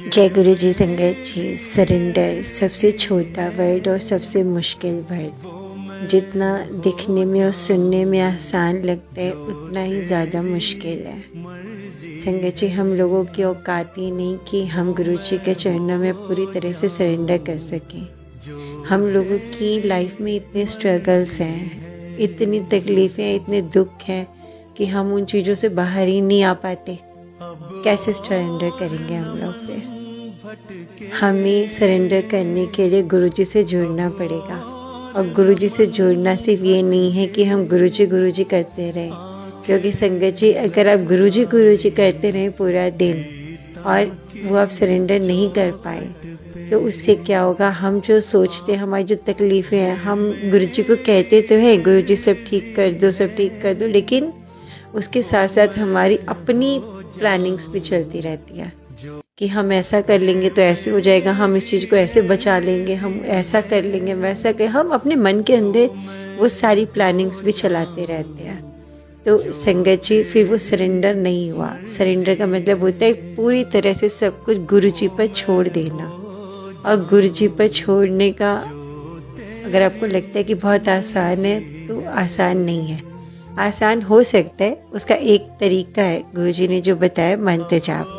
जय गुरु जी। संगत जी, सरेंडर सबसे छोटा वर्ड और सबसे मुश्किल वर्ड। जितना दिखने में और सुनने में आसान लगता है उतना ही ज़्यादा मुश्किल है। संगत जी, हम लोगों की औकात ही नहीं कि हम गुरु जी के चरणों में पूरी तरह से सरेंडर कर सकें। हम लोगों की लाइफ में इतने स्ट्रगल्स हैं, इतनी तकलीफ़ें, इतने दुख हैं कि हम उन चीज़ों से बाहर ही नहीं आ पाते। कैसे सरेंडर करेंगे हम लोग? फिर हमें सरेंडर करने के लिए गुरुजी से जुड़ना पड़ेगा। और गुरुजी से जुड़ना सिर्फ ये नहीं है कि हम गुरुजी करते रहें, क्योंकि संगत जी, अगर आप गुरुजी करते रहें पूरा दिन और वो आप सरेंडर नहीं कर पाए तो उससे क्या होगा? हम जो सोचते हैं, हमारी जो तकलीफ़ें हैं, हम गुरुजी को कहते तो हैं गुरुजी सब ठीक कर दो, सब ठीक कर दो, लेकिन उसके साथ साथ हमारी अपनी प्लानिंग्स भी चलती रहती है कि हम ऐसा कर लेंगे तो ऐसे हो जाएगा, हम इस चीज़ को ऐसे बचा लेंगे, हम ऐसा कर लेंगे, वैसा कर, हम अपने मन के अंदर वो सारी प्लानिंग्स भी चलाते रहते हैं। तो संगत जी, फिर वो सरेंडर नहीं हुआ। सरेंडर का मतलब होता है पूरी तरह से सब कुछ गुरुजी पर छोड़ देना। और गुरुजी पर छोड़ने का अगर आपको लगता है कि बहुत आसान है तो आसान नहीं है। आसान हो सकता है, उसका एक तरीका है गुरुजी ने जो बताया, मंत्र जाप।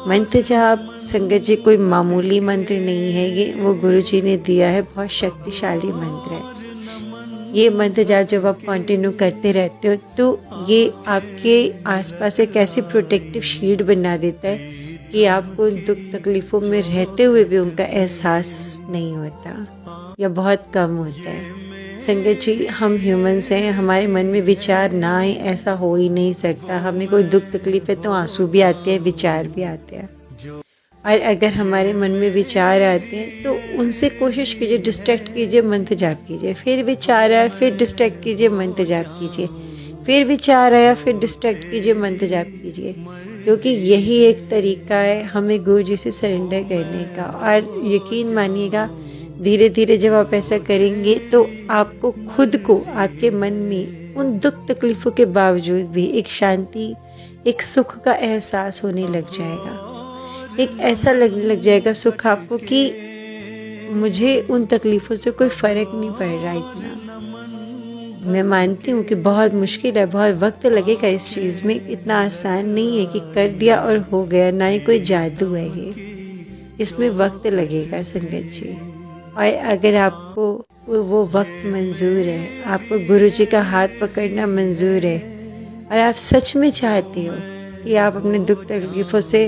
मंत्र जाप संगत जी कोई मामूली मंत्र नहीं है, ये वो गुरुजी ने दिया है, बहुत शक्तिशाली मंत्र है। ये मंत्र जाप जब आप कंटिन्यू करते रहते हो तो ये आपके आसपास एक ऐसी प्रोटेक्टिव शील्ड बना देता है कि आपको दुख तकलीफ़ों में रहते हुए भी उनका एहसास नहीं होता या बहुत कम होता है। संगत जी, हम ह्यूमंस हैं, हमारे मन में विचार ना आए ऐसा हो ही नहीं सकता। हमें कोई दुख तकलीफ है तो आंसू भी आते हैं, विचार भी आते हैं। और अगर हमारे मन में विचार आते हैं तो उनसे कोशिश कीजिए, डिस्ट्रैक्ट कीजिए, मंत्र जाप कीजिए। फिर विचार आया, फिर डिस्ट्रैक्ट कीजिए, मंत्र जाप कीजिए। फिर विचार आया, फिर डिस्ट्रैक्ट कीजिए, मंत्र जाप कीजिए। क्योंकि यही एक तरीका है हमें गुरु जी से सरेंडर करने का। और यकीन मानिएगा, धीरे धीरे जब आप ऐसा करेंगे तो आपको खुद को, आपके मन में उन दुख तकलीफ़ों के बावजूद भी एक शांति, एक सुख का एहसास होने लग जाएगा। एक ऐसा लगने लग जाएगा सुख आपको कि मुझे उन तकलीफ़ों से कोई फ़र्क नहीं पड़ रहा इतना। मैं मानती हूँ कि बहुत मुश्किल है, बहुत वक्त लगेगा इस चीज़ में, इतना आसान नहीं है कि कर दिया और हो गया, ना ही कोई जादू है ये, इसमें वक्त लगेगा संगत जी। और अगर आपको वो वक्त मंजूर है, आपको गुरुजी का हाथ पकड़ना मंजूर है और आप सच में चाहते हो कि आप अपने दुख तकलीफ़ों से